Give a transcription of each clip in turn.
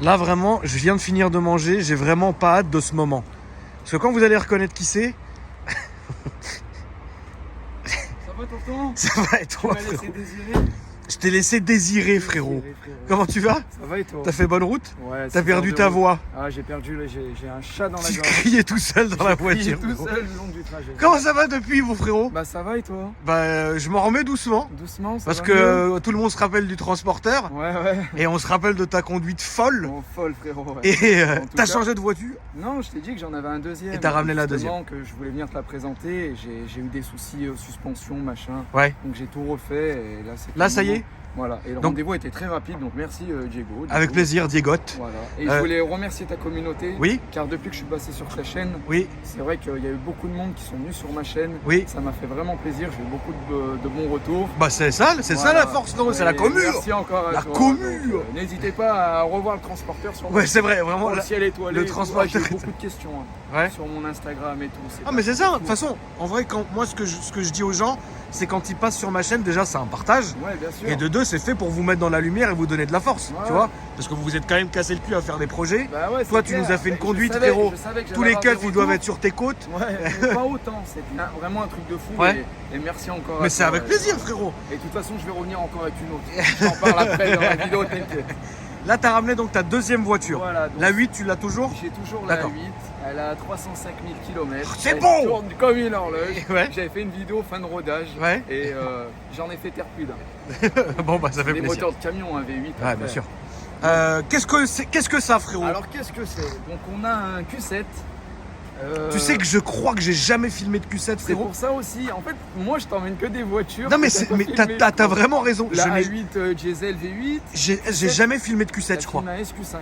Là, vraiment, je viens de finir de manger. J'ai vraiment pas hâte de ce moment. Parce que quand vous allez reconnaître qui c'est... Ça va, tonton? Ça va et toi, Tu m'as laissé frérot? désirer. Je t'ai laissé désirer, frérot. Comment tu vas? Ça va et toi? T'as fait bonne route? Ouais. T'as 6 perdu heures de ta route. voix. Ah, j'ai perdu, j'ai un chat dans la Tu gorge. criais tout seul dans la J'ai crié voiture. tout frérot. seul le long du trajet. Comment ça va depuis, mon frérot? Bah ça va et toi? Bah, je m'en remets doucement. Doucement, ça Parce va que mieux tout le monde se rappelle du transporteur. Ouais, ouais. Et on se rappelle de ta conduite folle. Bon, folle frérot. Ouais. Et En tout t'as cas- changé de voiture? Non, je t'ai dit que j'en avais un deuxième. Et t'as ramené la Justement, que je voulais venir te la présenter. Et j'ai eu des soucis, suspension, machin. Ouais. Donc j'ai tout refait. Et là, c'est Là, ça y est? Voilà. Et le Donc- rendez-vous était très rapide. Donc merci Diego. Du Avec coup. plaisir, Diegot. Voilà. Et je voulais remercier ta communauté. Oui, Car depuis que je suis passé sur ta chaîne, oui, c'est vrai qu'il y a eu beaucoup de monde qui sont venus sur ma chaîne. oui. Ça m'a fait vraiment plaisir. J'ai eu beaucoup de bons retours. Bah c'est ça Voilà. la force, frérot, c'est la Et commu. Merci encore à La toi. commu. Donc, n'hésitez pas à revoir le transporteur sur Ouais, c'est vrai, vraiment. le là- ciel étoilé. le et tout. transporteur Ouais, j'ai eu est- beaucoup de questions Ouais. sur mon Instagram et tout. Ah mais c'est ça, de toute façon, en vrai, quand moi ce que je dis aux gens, c'est quand ils passent sur ma chaîne, déjà c'est un partage. Ouais, bien sûr. Et de deux, c'est fait pour vous mettre dans la lumière et vous donner de la force, Ouais. tu vois. Parce que vous vous êtes quand même cassé le cul à faire des projets. Bah ouais, Toi, c'est tu clair. nous as fait une Je conduite, savais- frérot. je savais que Tous j'allais les avoir keufs, des ils doivent retours. être sur tes côtes. Ouais, mais pas autant. C'était vraiment un truc de fou. Ouais. Et merci encore. à Mais c'est toi, avec ouais. plaisir, frérot. Et de toute façon, je vais revenir encore avec une autre. Je t'en parle après dans la vidéo, t'inquiète. Là, t'as ramené donc ta deuxième voiture. Voilà, donc, La 8, tu l'as toujours? j'ai toujours la D'accord. 8. Elle a 305 000 km. C'est Elle bon. tourne comme une horloge. Ouais. J'avais fait une vidéo fin de rodage. Ouais. Et j'en ai fait taire plus d'un. Bon, bah ça fait Des plaisir. moteurs de camion, un V8. Ouais, après. bien sûr. Qu'est-ce que ça, frérot? Alors qu'est-ce que c'est? Donc on a un Q7. Tu sais que je crois que j'ai jamais filmé de Q7, c'est frérot. pour ça aussi. En fait, moi je t'emmène que des voitures. Non, mais, que pas filmées. t'as vraiment raison. La Je n'ai- A8 diesel V8. J'ai jamais filmé de Q7, je crois. La SQ5.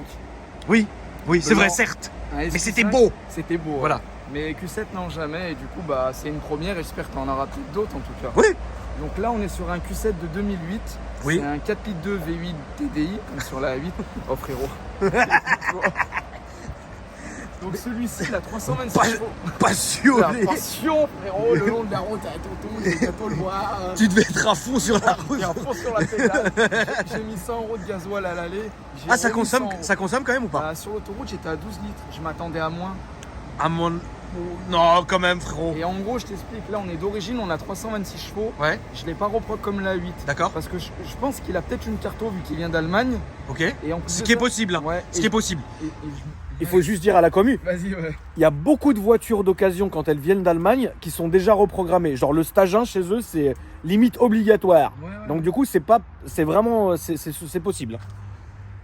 Oui, oui, c'est Blanc. vrai, certes. Un Mais SQ5, c'était beau. C'était beau. Voilà. Ouais. Mais Q7 non jamais. Et du coup bah c'est une première. Et j'espère que t'en auras peut-être d'autres en tout cas. Oui. Donc là on est sur un Q7 de 2008. Oui. C'est un 4 litres 2 V8 TDI comme sur la A8. Oh frérot. Donc celui-ci il a 326 Pas- chevaux. Passionné. La passion, frérot, le long de la route avec tonton, j'ai bientôt le voir. Tu devais être à fond sur la route. Et en fond sur la pédale. J'ai mis 100 € de gasoil à l'aller. J'ai Ah, ça remis consomme, 100 € ça consomme quand même ou pas? Bah, sur l'autoroute, j'étais à 12 litres. Je m'attendais à moins. À mon... Non, quand même, frérot. Et en gros, je t'explique, là, on est d'origine, on a 326 chevaux. Ouais, Je l'ai pas repris comme la 8. d'accord, Parce que je pense qu'il a peut-être une carto vu qu'il vient d'Allemagne. ok. Et en plus Ce de qui est ça- possible, hein. Ouais. Ce qui est possible. et- Il faut juste dire à la commu, Vas-y, ouais. il y a beaucoup de voitures d'occasion quand elles viennent d'Allemagne qui sont déjà reprogrammées. Genre le stage 1 chez eux, c'est limite obligatoire. Ouais, ouais. Donc du coup, c'est vraiment, c'est possible.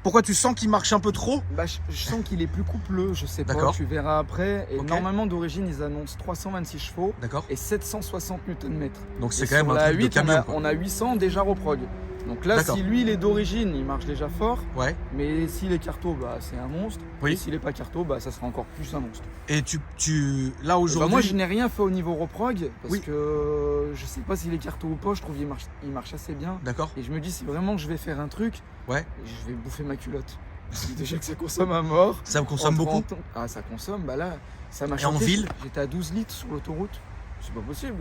Pourquoi tu sens qu'il marche un peu trop? Bah, je sens qu'il est plus coupleux, je sais pas, D'accord. tu verras après. Et Ok. normalement, d'origine, ils annoncent 326 chevaux D'accord. et 760 Nm. Donc c'est Et quand même sur un la truc de 8, camion, quoi. on a 800 déjà reprog. Donc là, D'accord. si lui, il est d'origine, il marche déjà fort. Ouais. Mais s'il est carto, bah, c'est un monstre. Oui. Et s'il est pas carto, bah, ça sera encore plus un monstre. Et là Bah, aujourd'hui, moi, je n'ai rien fait au niveau reprog parce Oui. que je sais pas s'il est carto ou pas. Je trouve qu'il marche assez bien. d'accord. Et je me dis, si vraiment je vais faire un truc, Ouais. je vais bouffer ma culotte. Parce que déjà que ça consomme à mort. Ça me consomme En beaucoup. 30 ans- Ah, ça consomme, bah là, ça m'a Et en choqué. ville J'étais à 12 litres sur l'autoroute. C'est pas possible.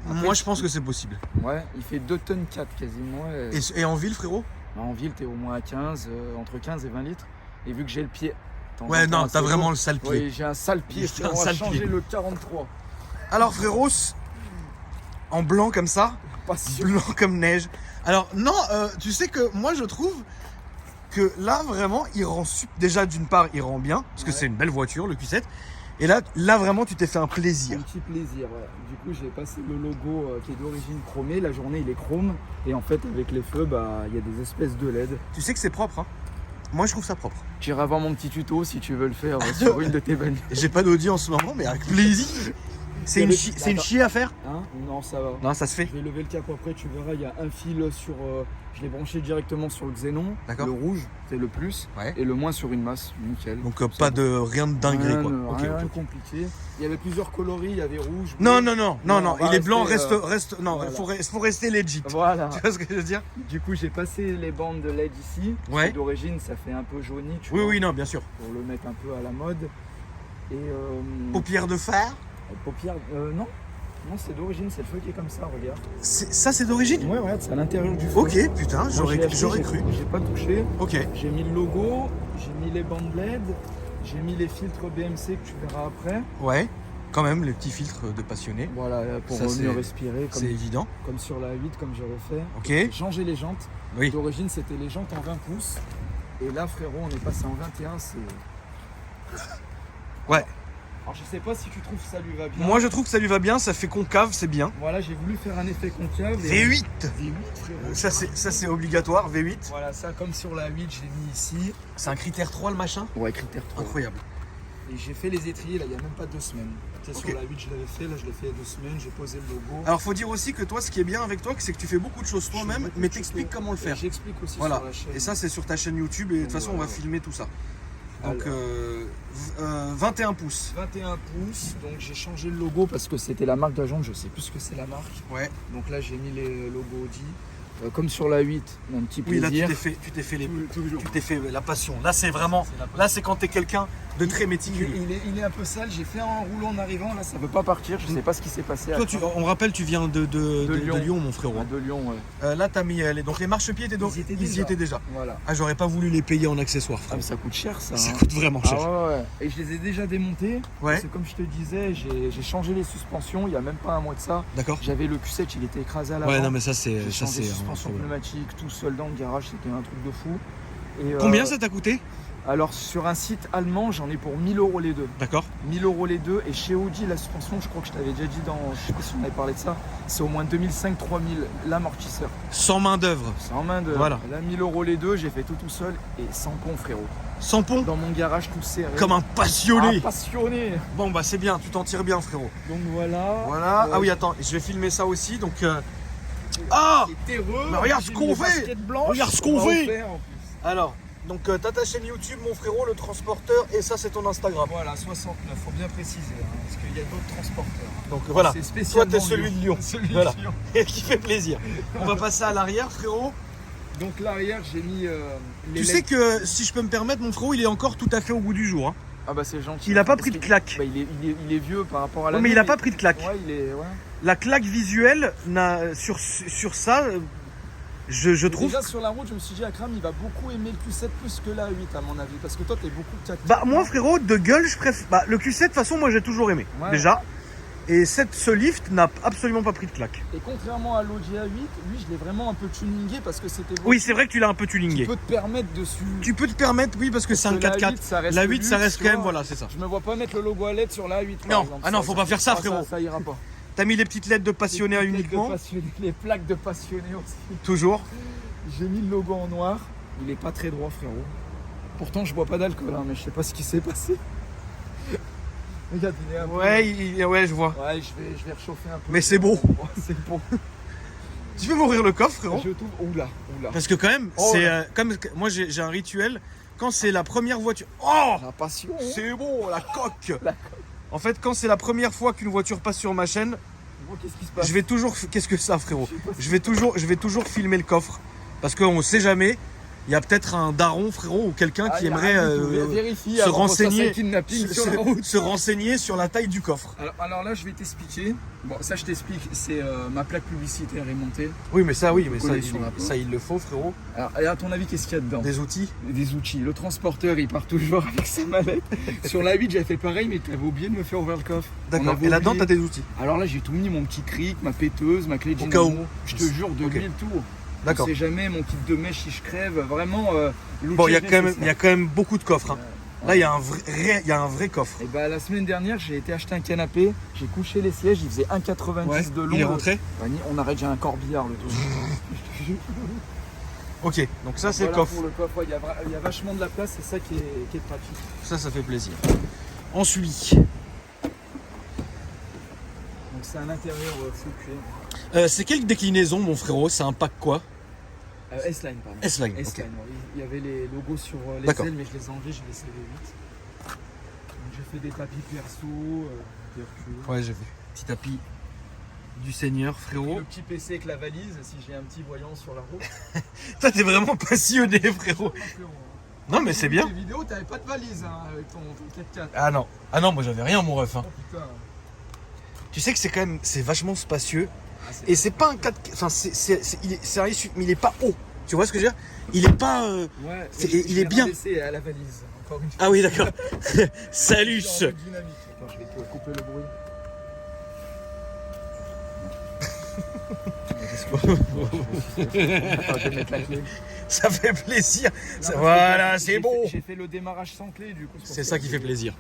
Moi, je pense que c'est possible. Ouais, il fait 2 tonnes 4 quasiment. Et en ville, frérot? Bah, en ville, t'es au moins à 15, entre 15 et 20 litres. Et vu que j'ai le pied. de temps en Ouais, temps, non, assez t'as vraiment lourd, le sale pied. Oui, j'ai un sale pied. J'ai un On va sale changer pied. le 43. Alors, frérot, en blanc comme ça, Passion. blanc comme neige. Alors, non, tu sais que moi, je trouve que là, vraiment, il rend déjà d'une part, il rend bien, parce que Ouais. c'est une belle voiture, le Q7. Et là, vraiment, tu t'es fait un plaisir. Un petit plaisir, ouais. Du coup, j'ai passé le logo qui est d'origine chromée. La journée, il est chrome. Et en fait, avec les feux, bah, il y a des espèces de LED. Tu sais que c'est propre, hein? Moi, je trouve ça propre. Tu iras voir mon petit tuto si tu veux le faire sur une de tes bagnoles. J'ai pas d'audi en ce moment, mais avec plaisir. C'est une, c'est une chier à faire? Hein? Non, ça va. Non, ça se fait. Je vais lever le cap après, tu verras, il y a un fil sur. Je l'ai branché directement sur le xénon. D'accord. Le rouge, c'est le plus. Ouais. Et le moins sur une masse, nickel. Donc, Ça pas va. de rien de dinguerie, quoi. Rien, Ok, rien ok, de ok. compliqué. Il y avait plusieurs coloris, il y avait rouge. Non, bleu. non, on il va est blanc, rester, reste. Non, voilà. faut rester legit. Voilà. Tu vois ce que je veux dire? Du coup, j'ai passé les bandes de LED ici. Ouais. D'origine, ça fait un peu jauni, tu Oui, vois, oui, non, bien sûr. pour le mettre un peu à la mode. Et Paupières de fer? paupières, non. Non, c'est d'origine, c'est le feu qui est comme ça, regarde. Ça, c'est d'origine? Ouais, regarde, c'est à l'intérieur du feu. Ok, putain, Moi, je l'ai acheté, j'aurais j'ai- cru. J'ai pas touché. Ok. J'ai mis le logo, j'ai mis les bandes LED, j'ai mis les filtres BMC que tu verras après. Ouais, quand même, les petits filtres de passionné. Voilà, pour Ça, mieux c'est- respirer, C'est évident. comme sur la 8, comme j'avais fait. Ok. J'ai changé les jantes. Oui. D'origine, c'était les jantes en 20 pouces. Et là, frérot, on est passé en 21. C'est. Ouais. Alors, je sais pas si tu trouves que ça lui va bien. Moi, je trouve que ça lui va bien, ça fait concave, c'est bien. Voilà, j'ai voulu faire un effet concave. V8. V8, frérot. Ça, c'est obligatoire, V8. Voilà, ça, comme sur la 8, j'ai mis ici. C'est un critère 3, le machin? Ouais, critère 3. Incroyable. Et j'ai fait les étriers, là, il y a même pas 2 semaines. Tu sais, Ok. sur la 8, je l'avais fait. Là, je l'ai fait il y a 2 semaines. J'ai posé le logo. Alors, faut dire aussi que toi, ce qui est bien avec toi, c'est que tu fais beaucoup de choses toi-même, mais t'expliques comment le faire. J'explique aussi Voilà. sur la chaîne. Et ça, c'est sur ta chaîne YouTube, et de toute façon, on va Voilà. filmer tout ça. Donc, Alors. 21 pouces. 21 pouces, donc j'ai changé le logo parce que c'était la marque de la jante, je sais plus ce que c'est la marque. Ouais. Donc là j'ai mis les logos Audi. Comme sur la 8, un petit Oui, là, plaisir. tu t'es fait les. Toujours. Tu t'es fait la passion. Là, c'est vraiment. C'est la passion. Là, c'est quand t'es quelqu'un de très Il méticuleux. est un peu sale, j'ai fait un rouleau en arrivant, là ça veut pas partir, je sais pas ce qui s'est passé. Toi, on rappelle, tu viens de Lyon. Lyon, mon frérot. de Lyon, ouais. Là, t'as mis donc les marchepieds, ils y étaient déjà. Voilà. Ah, j'aurais pas voulu les payer en accessoires, Ah frérot. mais ça coûte cher ça. Ça hein. coûte vraiment Ah cher. ouais, ouais. Et je les ai déjà démontés. Ouais. Parce que comme je te disais, j'ai changé les suspensions il y a même pas un mois de ça. D'accord. J'avais le Q7, il était écrasé à l'avant. Ouais, non, mais ça, c'est. J'ai Ça, changé c'est. suspension pneumatique tout seul dans le garage, c'était un truc de fou. Et, Combien ça t'a coûté? Alors sur un site allemand, j'en ai pour 1000 € les deux. D'accord. 1000 € les deux. Et chez Audi, la suspension, je crois que je t'avais déjà dit dans. Je sais pas si on avait parlé de ça. C'est au moins 2005-3000 l'amortisseur. Sans main-d'œuvre. C'est en main de. Voilà. Là, 1000 € les deux, j'ai fait tout seul et sans pont, frérot. Sans pont. Dans mon garage tout serré. Comme un passionné. Ah, passionné. Bon, bah, c'est bien, tu t'en tires bien, frérot. Donc voilà. Voilà. Ah oui, attends, je vais filmer ça aussi. Donc. Ah! C'est terreux. Mais regarde ce J'ai qu'on mis des fait. baskets blanches, Regarde ce on qu'on m'a fait. offert, en plus. Alors, donc, t'as ta chaîne YouTube, mon frérot, le transporteur, et ça, c'est ton Instagram. Voilà, 69, faut bien préciser, hein, parce qu'il y a d'autres transporteurs. hein. Donc, voilà. C'est Toi, spécialement t'es celui de Lyon. Celui de Voilà. Lyon. Et qui fait plaisir. On va passer à l'arrière, frérot. Donc l'arrière, j'ai mis les Tu sais que, si je peux me permettre, mon frérot, il est encore tout à fait au goût du jour. Hein. Ah bah c'est gentil. Il a pas Parce pris de qu'il- claque. Bah, il est vieux par rapport à la. Ouais, mais il a pas pris de claque. Ouais, il est. Ouais. La claque visuelle, sur ça, je trouve. Déjà sur la route, je me suis dit, Akram, il va beaucoup aimer le Q7 plus que la 8 à mon avis, parce que toi, t'es beaucoup tactique. Bah, moi, frérot, de gueule, je préfère. Bah, le Q7, de toute façon, moi, j'ai toujours aimé. Ouais. Déjà. Et ce lift n'a absolument pas pris de claque. Et contrairement à l'Audi A8, lui, je l'ai vraiment un peu tuningé parce que c'était. Oui, c'est vrai que tu l'as un peu Tu tuningé. peux te permettre dessus. Tu peux te permettre, oui, parce que c'est un Parce que 4x4. La 8, ça reste, La le 8, ça luxe, reste tu quand même, vois. voilà, c'est ça. Je me vois pas mettre le logo à LED sur la 8. Non. Ah non, faut pas faire ça, frérot. Ça ira pas. T'as mis les petites lettres de passionné Les plaques uniquement. de passionné, les plaques de passionné aussi. Toujours. J'ai mis le logo en noir. Il est pas très droit, frérot. Pourtant, je bois pas d'alcool, hein, mais je sais pas ce qui s'est passé. Regarde, il est un peu- Ouais, je vois. Ouais, je vais réchauffer un peu. Mais c'est beau. C'est bon. Tu veux m'ouvrir le coffre, frérot? Je trouve. Oula. Parce que quand même, Oh c'est là. comme moi j'ai un rituel. Quand c'est la première voiture. Oh! La passion. C'est bon, la coque. La En fait, quand c'est la première fois qu'une voiture passe sur ma chaîne, Bon, qu'est-ce qui se passe? je vais toujours. Qu'est-ce que ça, frérot? Je sais pas. Je vais toujours filmer le coffre. Parce qu'on ne sait jamais. Il y a peut-être un daron, frérot, ou quelqu'un qui Ah, y a aimerait rien du tout. Vérifie se avant qu'on fasse renseigner, un kidnapping sur la route. se renseigner sur la taille du coffre. Alors là, je vais t'expliquer. Bon, ça, je t'explique. C'est ma plaque publicitaire est montée. Oui, mais ça, Coller sur la peau. ça, il le faut, frérot. Alors, et à ton avis, qu'est-ce qu'il y a dedans? Des outils. Des outils. Le transporteur, il part toujours avec sa mallette. Sur la 8, j'avais fait pareil, mais tu avais oublié de me faire ouvrir le coffre. On D'accord. avait Et là-dedans, oublié. t'as des outils. Alors là, j'ai tout mis, mon petit cric, ma péteuse, ma clé de Au cas où. dynamo. Je te jure, de Ok. l'huile, tout. D'accord. On sait jamais, mon kit de mèche si je crève. Vraiment, l'outil Bon, il y est a quand nécessaire. même beaucoup de coffres. Hein. Là, il y a un vrai coffre. Et bah, la semaine dernière, j'ai été acheter un canapé. J'ai couché les sièges, il faisait 1,90 de long. Il est rentré. On arrête, j'ai un corbillard, le truc. Je te jure. Ok, donc ça, c'est Voilà le coffre. pour le coffre, ouais, il y a vachement de la place, c'est ça qui est pratique. Ça fait plaisir. Ensuite, Donc c'est un intérieur full cuir. c'est quelle déclinaison, mon frérot? C'est un pack quoi? S-Line, pardon. S-Line, ok. S-Line, ouais. Il y avait les logos sur les D'accord. ailes, mais je les ai enlevés, j'ai laissé les 8. Donc j'ai fait des tapis perso, des reculs. Ouais, j'ai vu. Petit tapis du Seigneur, Et frérot. le petit PC avec la valise, si j'ai un petit voyant sur la route. Toi, t'es vraiment passionné, frérot. Non, mais c'est bien. Les vidéos, t'avais pas de valise hein, avec ton 4x4. Ah non, moi j'avais rien, mon ref. Hein. Oh putain. Tu sais que c'est quand même, c'est vachement spacieux. Ah, c'est Et c'est pas un 4, enfin c'est un SUV, mais il est pas haut. Tu vois ce que je veux dire? Il est pas, Ouais, il est bien. C'est à la valise. Encore une fois. Ah oui, d'accord. Salut. Genre de dynamique. Attends, je vais te couper le bruit. Attends, je vais mettre la clé. Ça fait plaisir. Non, Voilà, j'ai c'est fait- beau. J'ai fait le démarrage sans clé du coup. C'est ça qui fait plaisir.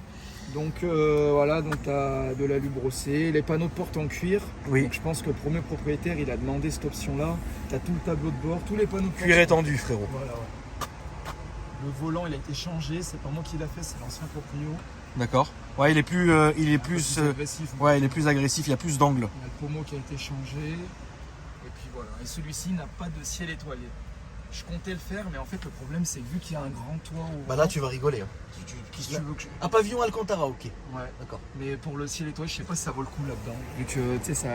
Donc voilà, donc t'as de l'alu brossé, les panneaux de porte en cuir. Oui. Donc je pense que le premier propriétaire il a demandé cette option-là. T'as tout le tableau de bord, tous les panneaux de porte. Cuir étendu, frérot. Voilà, ouais. Le volant il a été changé, c'est pas moi qui l'a fait, c'est l'ancien proprio. D'accord. Ouais, il est plus, Agressif. ouais, il est plus agressif. Il y a plus d'angle. Il y a le pommeau qui a été changé. Et puis voilà. Et celui-ci n'a pas de ciel étoilé. Je comptais le faire, mais en fait le problème c'est que vu qu'il y a un grand toit au Bah là, tu vas rigoler. Hein. Qu'est-ce que tu veux que je... Un pavillon Alcantara, ok. Ouais. D'accord. Mais pour le ciel étoilé, je sais pas si ça vaut le coup là-dedans. Vu que tu sais ça.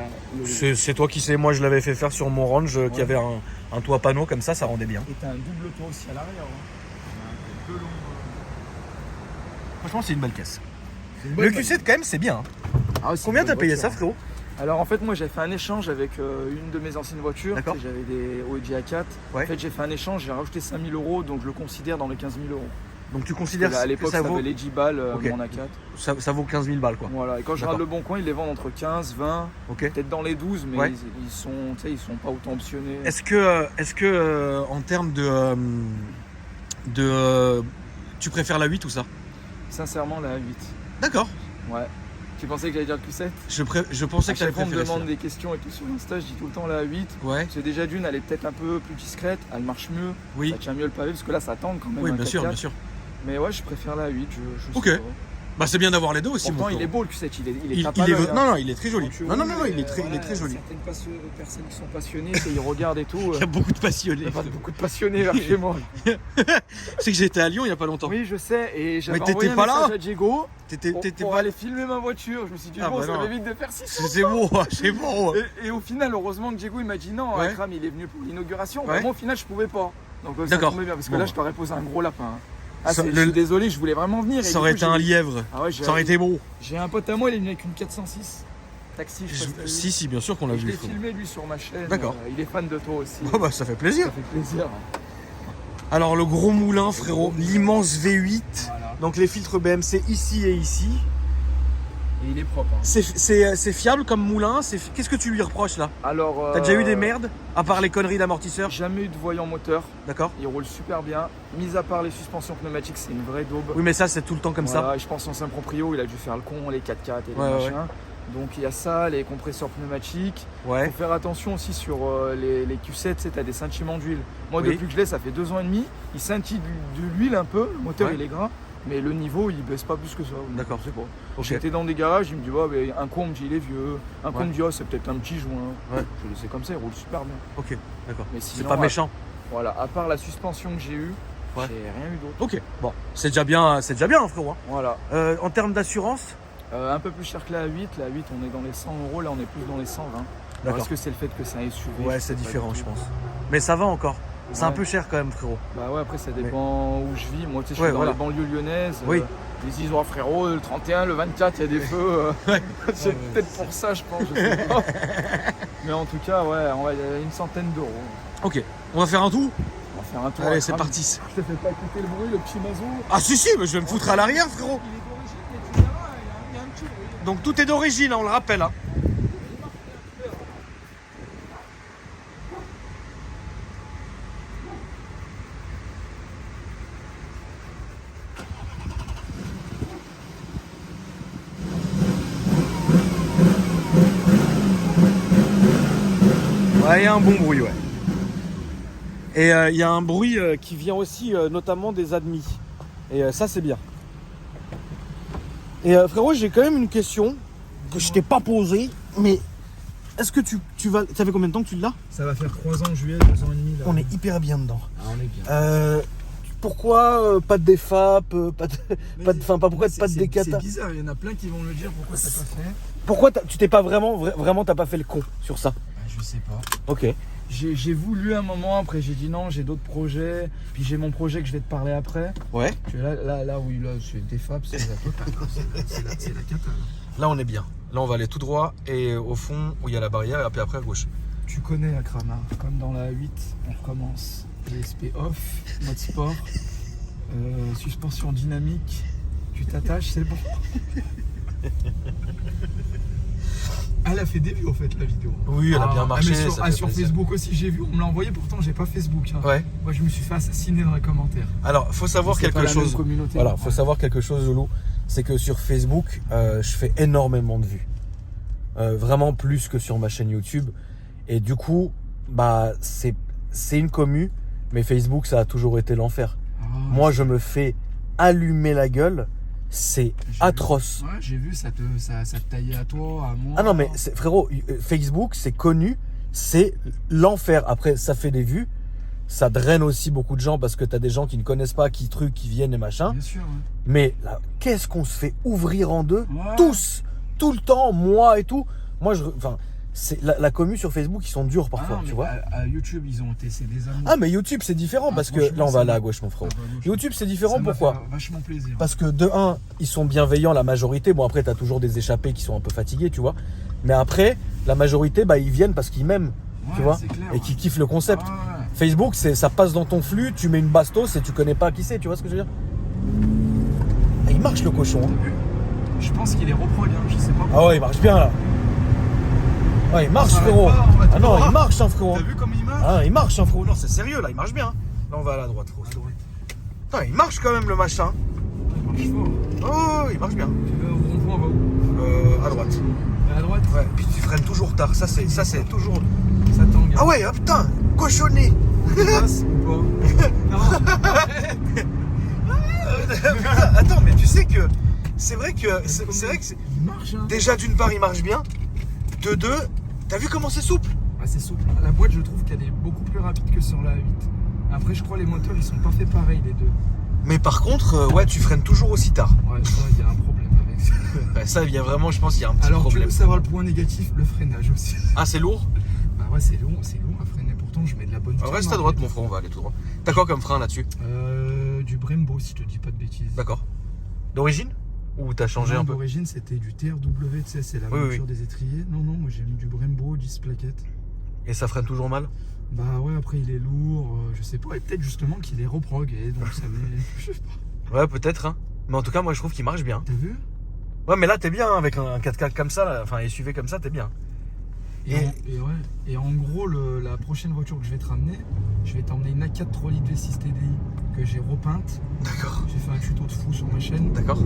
C'est toi qui sais. Moi, je l'avais fait faire sur mon range qui avait un toit panneau comme ça rendait bien. Et t'as un double toit aussi à l'arrière. Hein. Deux longs. Franchement, c'est une belle caisse. C'est une bonne Le Q7 quand même, c'est bien. Hein. Ah ouais, c'est Combien une t'as bonne payé voiture, ça, frérot? Alors en fait moi j'ai fait un échange avec une de mes anciennes voitures. D'accord. Tu sais, j'avais des Audi A4. Ouais. En fait j'ai fait un échange, j'ai rajouté 5 000 €, donc je le considère dans les 15 000 €. Donc tu Parce considères que là, à que l'époque ça ça vaut, valait 10 balles Ok. mon A4. ça vaut 15 000 balles, quoi. Voilà, et quand je D'accord. regarde le bon coin, ils les vendent entre 15, 20, Ok. peut-être dans les 12, mais Ouais. ils sont, tu sais, ils sont pas autant optionnés. Est-ce que en termes tu préfères la 8 ou ça? Sincèrement la A8. D'accord. Ouais. Tu pensais que j'allais dire le Q7? Je pensais À que t'allais chaque fois on me préférer demande ça. des questions et tout sur Insta, je dis tout le temps la A8. Ouais. C'est déjà d'une, elle est peut-être un peu plus discrète, elle marche mieux, Oui. ça tient mieux le pavé, parce que là ça tend quand même. Oui, un bien sûr, 4x4. bien sûr. Mais ouais, je préfère la A8, je Ok. sais pas. Bah c'est bien d'avoir les deux aussi. Pourtant mon il est frérot. beau le Q7, il est Il tape est à l'œil, hein. non, il est très joli. Quand tu Non, roules, il est très voilà, joli. Certaines personnes qui sont passionnées, ils regardent et tout. Il y a beaucoup de Il passionnés. n'y a pas beaucoup de passionnés vers chez moi. C'est que j'étais à Lyon il y a pas longtemps. Oui, je sais, et j'avais Mais t'étais envoyé un pas là message à Diego T'étais pour pas. aller filmer ma voiture. Je me suis dit, Ah bon, bah ça non. m'évite de faire 600. C'est beau, c'est beau. Et au final, heureusement que Diego il m'a dit non, Ouais. Akram il est venu pour l'inauguration. Ouais. Mais moi au final, je pouvais pas. Donc ça D'accord. tombait bien, parce que Bon, là, bah. je t'aurais posé un gros lapin. Hein. Ah, Ça- je suis désolé, je voulais vraiment venir. et Ça du aurait coup, été un lièvre. Ah ouais, Ça aurait été beau. J'ai un pote à moi, il est venu avec une 406 taxi. Je sais pas si t'as vu. Si, bien sûr qu'on l'a Et je vu. l'ai frérot. filmé lui sur ma chaîne. D'accord. Il est fan de toi aussi. Oh bah ça fait plaisir. Ça fait plaisir. Alors le gros moulin, frérot, l'immense V8. Voilà. Donc les filtres BMC ici et ici. Et il est propre. Hein. C'est fiable comme moulin. Qu'est-ce que tu lui reproches là? Alors. T'as déjà eu des merdes? À part les conneries d'amortisseur? Jamais eu de voyant moteur. D'accord. Il roule super bien. Mis à part les suspensions pneumatiques, c'est une vraie daube. Oui mais ça c'est tout le temps comme Voilà, ça. et je pense ancien proprio, il a dû faire le con, les 4x4 et les Ouais, ouais, machins. Donc il y a ça, les compresseurs pneumatiques. Ouais. Faut faire attention aussi sur les Q7, tu sais, t'as des scintillements d'huile. Moi Oui. depuis que je l'ai, ça fait 2 ans et demi. Il scintille de l'huile un peu, le moteur Ouais. il est gras, mais le niveau il baisse pas plus que ça. D'accord. Je sais pas. Ok. J'étais dans des garages, il me dit ouais, mais un coup on me dit il est vieux, un coup Ouais. on me dit oh c'est peut-être un petit joint. Ouais. Je le sais comme ça, il roule super bien. Ok, d'accord. Mais C'est sinon, pas méchant. Voilà, à part la suspension que j'ai eue, Ouais. j'ai rien eu d'autre. Ok, bon, c'est déjà bien, frérot. Hein. Voilà. En termes d'assurance, Un peu plus cher que la 8. La 8, on est dans les 100 €. Là, on est plus dans les 120. Alors, d'accord. est-ce que c'est le fait que c'est un SUV? Ouais, Je c'est sais pas différent, du je tout. pense. Mais ça va encore. C'est un Ouais. peu cher quand même, frérot. Bah ouais, après, ça dépend où je vis. Moi, tu sais, je suis Ouais, dans voilà. les banlieues lyonnaises. Oui. Ils disent, oh frérot, le 31, le 24, il y a des feux. Ouais. C'est peut-être pour ça, je pense. Je sais pas. Mais en tout cas, ouais, on va y aller une centaine d'euros. Ok, on va faire un tour. On va faire un tour. Allez, à c'est Kram. parti. Je te fais pas écouter le bruit, le petit mazo. Ah si, mais je vais me foutre à l'arrière, frérot. Il est d'origine, mais tu verras, il y a un petit bruit. Donc tout est d'origine, on le rappelle. Hein. Ouais, il y a un bon bruit, ouais. Et il y a un bruit qui vient aussi notamment des admis. Et ça, c'est bien. Et frérot, j'ai quand même une question que je t'ai pas posée, mais est-ce que tu vas... Ça fait combien de temps que tu l'as? Ça va faire 3 ans en juillet, 2 ans et demi. Là. On est hyper bien dedans. Ah, on est bien. Pourquoi pas de défap, pas de décata? C'est bizarre, il y en a plein qui vont me le dire pourquoi t'as pas fait. Pourquoi tu t'es pas vraiment t'as pas fait le con sur ça? Je sais pas. Ok. J'ai voulu un moment, après j'ai dit non, j'ai d'autres projets. Puis j'ai mon projet que je vais te parler après. Ouais. Là, oui, là, c'est des fab, c'est la totale. C'est la cata. Là on est bien. Là, on va aller tout droit et au fond, où il y a la barrière, et puis après à gauche. Tu connais Akram, hein, comme dans la 8, on recommence. ESP off, mode sport, suspension dynamique, tu t'attaches, c'est bon. Elle a fait des vues en fait la vidéo. Oui, elle a bien marché. Mais ça fait sur plaisir. Facebook aussi, j'ai vu, on me l'a envoyé, pourtant j'ai pas Facebook. Hein. Ouais. Moi je me suis fait assassiner dans les commentaires. Alors, faut savoir C'est pas quelque la même chose. communauté. Voilà, faut savoir quelque chose, Loulou. C'est que sur Facebook, je fais énormément de vues. Vraiment plus que sur ma chaîne YouTube. Et du coup, bah, c'est une commu, mais Facebook, ça a toujours été l'enfer. Moi, je me fais allumer la gueule. C'est atroce. Ouais, j'ai vu, ça te taillait à toi, à moi. Ah non, mais frérot, Facebook, c'est connu, c'est l'enfer. Après, ça fait des vues. Ça draine aussi beaucoup de gens parce que t'as des gens qui ne connaissent pas, qui viennent et machin. Bien sûr, ouais. Mais là, qu'est-ce qu'on se fait ouvrir en deux, Ouais. tous, tout le temps, moi et tout. Moi, c'est la commu sur Facebook, ils sont durs parfois, non, tu mais vois. à YouTube, ils ont testé des amours. Ah, mais YouTube, c'est différent parce que franchement, là, on va ça aller à m'a- gauche, mon frérot. Ça va, gauche. YouTube, c'est Ça différent, m'a pourquoi? fait vachement plaisir. Parce que de un, ils sont bienveillants, la majorité. Bon, après, t'as toujours des échappés qui sont un peu fatigués, tu vois. Mais après, la majorité, bah, ils viennent parce qu'ils m'aiment, tu Ouais, vois, c'est clair, et qui kiffent le concept. Ah, ouais. Facebook, ça passe dans ton flux, tu mets une bastos et tu connais pas qui c'est, tu vois ce que je veux dire? Ah, il marche le cochon. Hein. T'as vu? Je pense qu'il est reprog, hein, je sais pas. Ah ouais, il marche bien là. Ouais, il marche, On s'arrête frérot. pas, on va tout Ah non, droit. il marche, hein, frérot. T'as vu comme il marche? Ah, il marche, hein, frérot. Non, c'est sérieux là, il marche bien. Là, on va aller à droite, frérot. À droite. Putain, il marche quand même le machin. Il marche fort. Oh, il marche bien. Tu veux au rond-point, on va où? À droite. À droite? Ouais, puis tu freines toujours tard. Ça, c'est toujours. Ça tangue. Ah ouais, oh, putain, cochonné. Tu passes ou pas? Non. Attends, mais tu sais que c'est vrai que c'est vrai que Il marche, hein. déjà d'une part il marche bien, de deux, t'as vu comment c'est souple? Ah, c'est souple. La boîte, je trouve qu'elle est beaucoup plus rapide que sur la 8. Après, je crois les moteurs, ils sont pas faits pareil, les deux. Mais par contre, ouais, tu freines toujours aussi tard. Ouais, ça, il y a un problème avec ça. Ouais, ça, il y a vraiment, je pense, qu'il y a un petit Alors, tu problème. veux savoir le point négatif? Le freinage aussi. Ah, c'est lourd? Bah ouais, c'est long à freiner. Pourtant, je mets de la bonne firme, Reste à hein. droite, mon frère, on va aller tout droit. T'as quoi comme frein là-dessus? Du Brembo, si je te dis pas de bêtises. D'accord. D'origine? Ou t'as changé un peu? D'origine, c'était du TRW, tu sais, c'est la Oui, voiture oui. des étriers. Non, moi j'ai mis du Brembo, 10 plaquettes. Et ça freine toujours mal? Bah ouais, après il est lourd, je sais pas, et peut-être justement qu'il est reprog, et donc ça met. Je sais pas. Ouais, peut-être, hein. Mais en tout cas, moi, je trouve qu'il marche bien. T'as vu? Ouais, mais là, t'es bien, hein, avec un 4x4 comme ça, là, enfin, SUV comme ça, t'es bien. Et en gros, la prochaine voiture que je vais te ramener, je vais t'emmener une A4 3 litres V6 TDI que j'ai repeinte. D'accord. J'ai fait un tuto de fou sur ma chaîne. D'accord.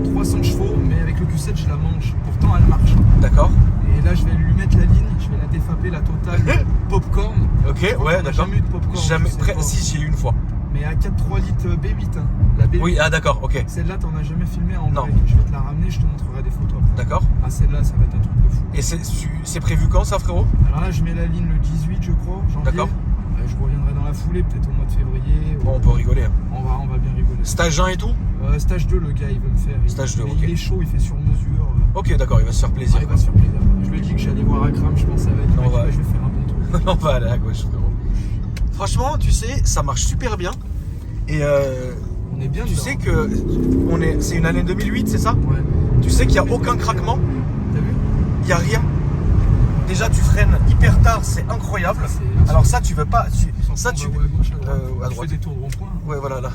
300 chevaux, mais avec le Q7, je la mange. Pourtant, elle marche. D'accord. Et là, je vais lui mettre la ligne, je vais la défaper, la totale. Popcorn. Ok, Je crois ouais, qu'on a d'accord. Jamais eu de popcorn. Jamais. je sais pas. Si, j'ai eu une fois. Mais A4 3 litres B8. Hein. La B8. Oui, ah, d'accord, ok. Celle-là, t'en as jamais filmé en Non. vrai. Je vais te la ramener, je te montrerai des photos après. D'accord. Ah, celle-là, ça va être un truc de fou. Et c'est prévu quand ça, frérot? Alors là, je mets la ligne le 18, je crois, janvier. D'accord. Je reviendrai dans la foulée, peut-être au mois de février. Bon, on peut rigoler. Hein. On va bien rigoler. Stage 1 et tout? Stage 2, le gars, il veut me faire. Stage 2, mais ok. Il est chaud, il fait sur mesure. Ok, d'accord, il va se faire plaisir. Ah, il va se faire plaisir. Je lui ai dit que j'allais voir Akram, je pense avec. On va- Je vais faire un bon truc. On va aller à gauche, frérot. Franchement, tu sais, ça marche super bien. Et On est bien tu dedans. sais que c'est une année 2008, c'est ça? Ouais. Tu sais qu'il n'y a aucun craquement, T'as vu? il n'y a rien. Déjà, tu freines hyper tard, c'est incroyable. C'est- Alors ça, tu veux pas... Ça, On tu... va à gauche, à droite. à Je droite. fais des tours de rond-point. Ouais, voilà, là.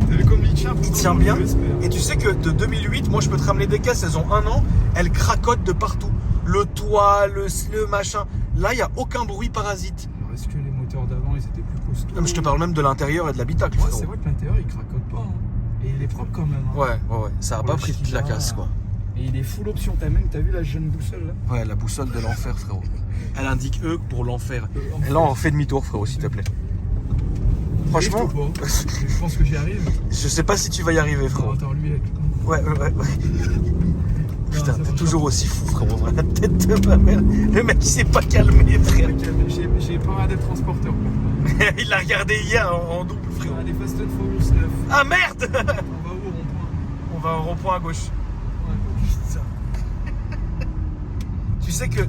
T'as vu comme il tient? Il tient bien. Et tu sais que de 2008, moi, je peux te ramener des caisses, elles ont 1 an, elles cracotent de partout. Le toit, le machin. Là, il n'y a aucun bruit parasite. Alors, est-ce que les moteurs d'avant, ils étaient plus costauds? Non, mais je te parle même de l'intérieur et de l'habitacle. Ouais, frérot. c'est vrai que l'intérieur, il cracote pas. Hein. Et il est propre quand même. Hein. Ouais. Ça a Pour pas le pris de la Chila. casse, quoi. Et il est full option. T'as vu la jeune boussole là? Ouais, la boussole de l'enfer, frérot. Elle indique E pour l'enfer. L'enfer. Et là, on fait demi-tour, frérot, s'il te plaît. Franchement, Drift ou pas je pense que j'y arrive. je sais pas si tu vas y arriver, Oh, frérot. attends, lui avec. Ouais. Putain, c'est t'es bon, toujours aussi fou, frérot. La tête de ma mère. Le mec, il s'est pas calmé, frère. J'ai pas des transporteurs pour toi. Il l'a regardé hier en double, frérot. Les Fast and Furious 9. Ah merde! On va où au rond-point? On va au rond-point à gauche. Ouais. Putain.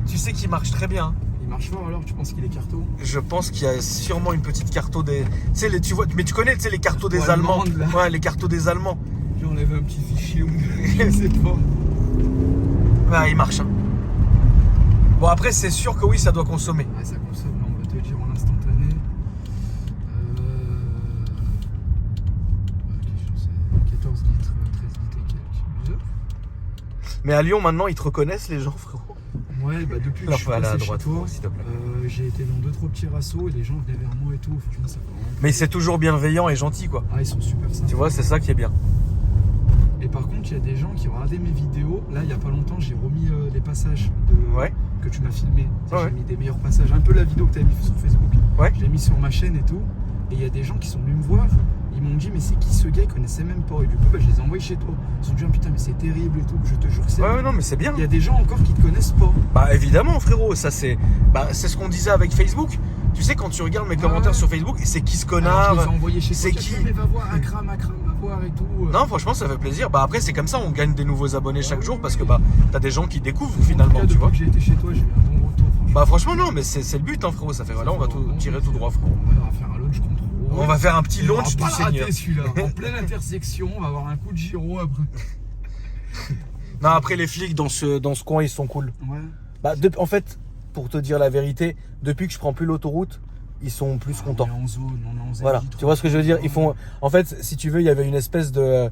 Tu sais qu'il marche très bien. Il marche fort alors? Tu penses qu'il est carto? Je pense qu'il y a sûrement une petite carto des. Tu sais, tu vois, mais tu connais, tu sais, les cartos des Ouais, Allemands. allemande, là. Ouais, les cartos des Allemands. J'enlève un petit fichier ou je sais pas. Ouais, il marche. Hein. Bon, après, c'est sûr que oui, ça doit consommer. Ah, ça consomme, là, on va te dire en instantané. Question, c'est 14 litres, 13 litres et quelques. Mais à Lyon, maintenant, ils te reconnaissent, les gens, frérot. Ouais, bah depuis que Alors, je suis faut aller passé à chez droite, toi, s'il te plaît. j'ai été dans 2-3 petits rassos et les gens venaient vers moi et tout. Franchement, ça fait vraiment... Mais c'est toujours bienveillant et gentil, quoi. Ah, ils sont super sympas. Tu vois, c'est ça qui est bien. Et par contre, il y a des gens qui ont regardé mes vidéos. Là, il y a pas longtemps, j'ai remis les passages Ouais. que tu m'as filmé. Ouais. J'ai mis des meilleurs passages. Un peu la vidéo que tu as mis sur Facebook. Ouais. Je l'ai mis sur ma chaîne et tout. Et il y a des gens qui sont venus me voir. Ils m'ont dit, mais c'est qui ce gars? Ils connaissaient même pas. Et du coup, bah, je les ai envoyés chez toi. Ils se sont dit, ah, putain, mais c'est terrible et tout. Je te jure que c'est. Ouais, non, mais c'est bien. Il y a des gens encore qui te connaissent pas. Bah, évidemment, frérot. Ça, c'est ce qu'on disait avec Facebook. Tu sais, quand tu regardes mes commentaires sur Facebook, c'est qui ce Alors, connard? je les ai envoyés chez toi. C'est qui? Mais va voir, Akram, va voir et tout. Non, franchement, ça fait plaisir. Bah, après, c'est comme ça, on gagne des nouveaux abonnés chaque jour parce que bah, t'as des gens qui découvrent finalement, En tout cas, tu vois. depuis que j'ai été chez toi, j'ai eu un bon retour. Franchement. Bah, franchement, non, mais c'est le but, hein, frérot. Ça fait, voilà, on va tout tirer tout droit, frérot. On va faire un launch contre. On va faire un petit On launch va du pas le rater, Seigneur. celui-là. En pleine intersection, on va avoir un coup de gyro après. Non, après, les flics dans ce coin, ils sont cool. Ouais. Bah, en fait, pour te dire la vérité, depuis que je prends plus l'autoroute, ils sont plus contents. On est en zone, on est en zone. Voilà, tu vois ce que je veux dire? Ils font. En fait, si tu veux, il y avait une espèce de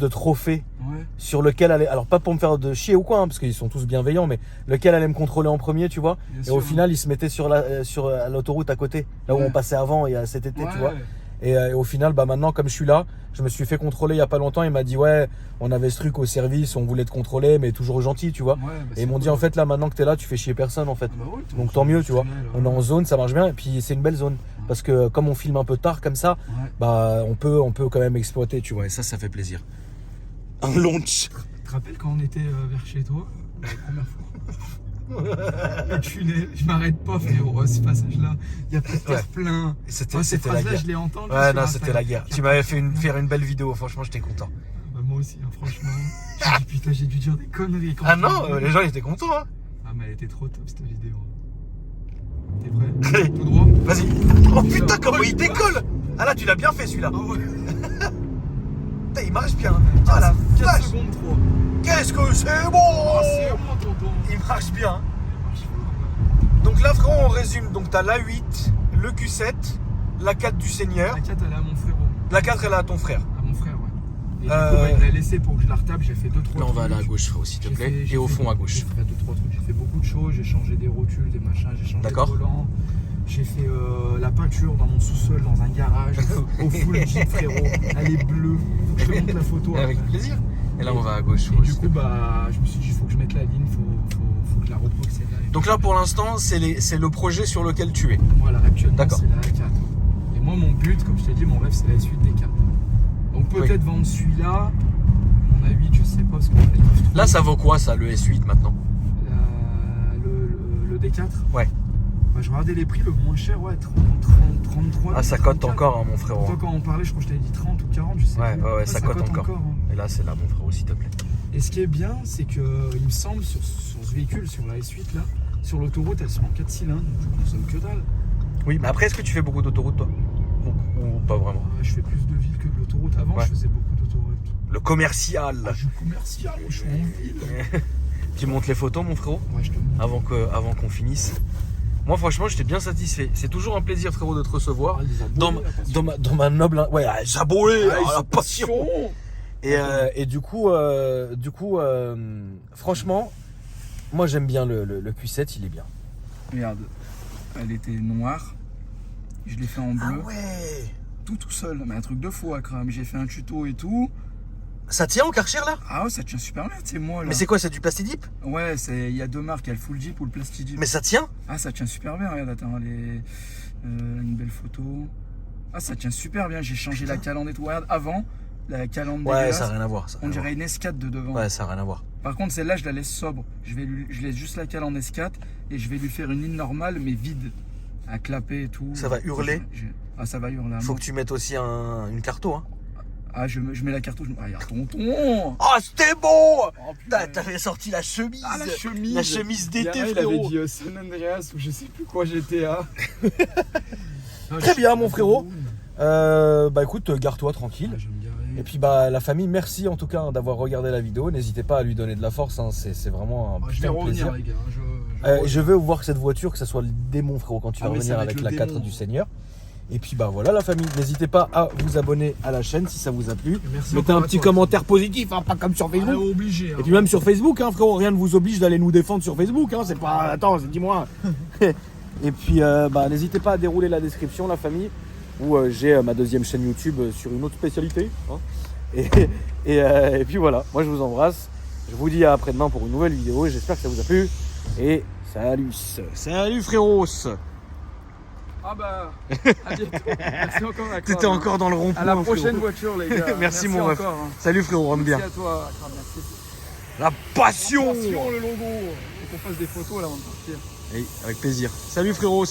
trophée Ouais. sur lequel aller. Alors, pas pour me faire de chier ou quoi, hein, parce qu'ils sont tous bienveillants, mais lequel allait me contrôler en premier, tu vois. Bien Et sûr, au final, ils se mettaient sur l'autoroute à côté, là où Ouais. on passait avant, il y a cet été, Ouais. tu vois. Et au final, bah maintenant, comme je suis là, je me suis fait contrôler il y a pas longtemps. Il m'a dit, ouais, on avait ce truc au service, on voulait te contrôler, mais toujours gentil, tu vois. Ouais, bah, Et c'est ils m'ont cool. dit, en fait, là, maintenant que t'es là, tu fais chier personne, en fait. Ah bah ouais, Donc tant mieux, tu vois. On est en Ouais. zone, ça marche bien. Et puis c'est une belle zone. Parce que comme on filme un peu tard comme ça, Ouais. bah on peut quand même exploiter, tu vois. Et ça fait plaisir. Un launch. Tu te rappelles quand on était vers chez toi, la première fois? Le tunnel, je m'arrête pas, frérot. Ce passage-là, il y a pas de terre plein. C'était Moi, cette la phrase-là, guerre. je l'ai entendue. Ouais, sur non, Instagram. c'était la guerre. Tu m'avais fait faire une belle vidéo, franchement, j'étais content. Bah, moi aussi, hein, franchement. J'ai dit, putain, j'ai dû dire des conneries. Quand Ah je non, l'ai vu. les gens ils étaient contents, hein. Ah, mais elle était trop top cette vidéo. T'es prêt? Allez. Tout droit? Vas-y. Oh putain, comment il décolle. Ah là, tu l'as bien fait celui-là. Ah ouais. Putain, il marche bien. Ah la 4 vache. secondes 3. Qu'est-ce que c'est bon. Oh, c'est bon, tonton. Il marche bien. Il marche fort, Donc là, frérot, on résume. Donc t'as l'A8, le Q7, la 4 du ouais. Seigneur. La 4, elle est à mon frérot. La 4, elle est à ton frère. À mon frère, ouais. Et du coup, Euh, bah, il l'a laissé pour que je la retape. J'ai fait 2-3 Là, on va trucs. aller à gauche, frérot, s'il te J'ai plaît. fait- j'ai Et au fait- fond, à gauche. J'ai fait 2-3 trucs. J'ai fait beaucoup de choses. J'ai changé des rotules, des machins. J'ai changé D'accord. le volant. J'ai fait la peinture dans mon sous-sol, dans un garage, au full Jeep, frérot. Elle est bleue. Faut que je te montre la photo. Avec après. plaisir. Et là, on va à gauche. Et frérot, du s'il te coup, plaît. bah, je me suis dit, il faut que je mette la ligne. Faut que je la reprenne celle-là. Et Donc là, pour l'instant, c'est le projet sur lequel tu es. voilà, actuellement, D'accord. c'est la A4. Et moi, mon but, comme je t'ai dit, mon rêve, c'est la suite des 4. Donc peut-être vendre celui-là. Mon A8, je sais pas, parce que j'en ai tous trop. Là, ça vaut quoi, ça, le S8 maintenant? Le D4. Ouais. Bah, je regardais les prix, le moins cher, ouais, 33. Ah, ça cote 34. encore, hein, mon frérot. Toi, quand on parlait, je crois que je t'avais dit 30 ou 40, je sais Ouais, plus. ouais, ça cote encore. hein. Et là, c'est là, mon frérot, s'il te plaît. Et ce qui est bien, c'est que il me semble, sur ce véhicule, sur la S8, là, sur l'autoroute, elles sont en 4 cylindres, donc je consomme que dalle. Oui, mais après, est-ce que tu fais beaucoup d'autoroutes, toi? Ou pas vraiment? Je fais plus de villes que de l'autoroute. Avant, Ouais. je faisais beaucoup d'autoroute. Le commercial. Ah, je suis commercial, moi, je suis en ville. Tu montes les photos, mon frérot, Ouais, je te montre. avant qu'on finisse. Moi, franchement, j'étais bien satisfait. C'est toujours un plaisir, frérot, de te recevoir. Ah, les abonnés, Dans, la passion. dans ma noble. Ouais, Jabolé, Ah, ils la sont passion. Et du coup, franchement, moi, j'aime bien le Q7, il est bien. Regarde, elle était noire. Je l'ai fait en bleu. Ah ouais. Tout seul. Mais un truc de fou à crame. J'ai fait un tuto et tout. Ça tient au Karcher, là? Ah ouais, ça tient super bien, c'est moi là. Mais c'est quoi, c'est du plastidip? Ouais, il y a deux marques, il y a le full Jeep ou le plastic. Mais ça tient? Ah, ça tient super bien, regarde, attends, une belle photo. Ah, ça tient super bien, j'ai changé la calandre et tout. Regarde, avant, la calandre Ouais, dégueulasse, ça n'a rien à voir. on dirait une S4 de devant. Ouais, ça n'a rien à voir. Par contre, celle-là, je la laisse sobre. Je laisse juste la calandre S4 et je vais lui faire une ligne normale, mais vide. À clapper et tout. Ça va hurler? Ah, ça va hurler. Faut que tu mettes aussi une carto, hein. Ah, je mets la cartouche. Ah, regarde, tonton. Oh, c'était bon! Oh, putain. T'avais sorti la chemise. Ah, la chemise. La chemise d'été, Il avait frérot. dit San Andreas ou je sais plus quoi GTA. Très bien, mon frérot. Bah écoute, gare-toi tranquille. Je vais me garer. Et puis bah la famille, merci en tout cas hein, d'avoir regardé la vidéo. N'hésitez pas à lui donner de la force, hein. C'est vraiment un Je vais putain de revenir, plaisir. les gars. Je veux voir cette voiture, que ce soit le démon frérot quand tu vas mais ça revenir va être avec le la 4 démon. du Seigneur. Et puis bah voilà la famille, n'hésitez pas à vous abonner à la chaîne si ça vous a plu. Merci Mettez encore un à petit toi. commentaire positif, hein, pas comme sur Facebook. Obligé. Et puis même sur Facebook, hein, frérot, rien ne vous oblige d'aller nous défendre sur Facebook. Hein, c'est pas. Attends, dis-moi. Et puis bah, n'hésitez pas à dérouler la description, la famille, où j'ai ma deuxième chaîne YouTube sur une autre spécialité. Hein. Et puis voilà, moi je vous embrasse. Je vous dis à après-demain pour une nouvelle vidéo. J'espère que ça vous a plu. Et salut. Salut frérots. Ah bah, à bientôt. Merci encore Akram. T'étais encore dans le rond-point. À la prochaine frérot. voiture, les gars. Merci, mon ref. encore. Hein. Salut frérot, rame bien. Merci à toi, Akram. Merci. La passion. Attention, le logo. Faut qu'on fasse des photos là avant de partir. Oui, avec plaisir. Salut frérots.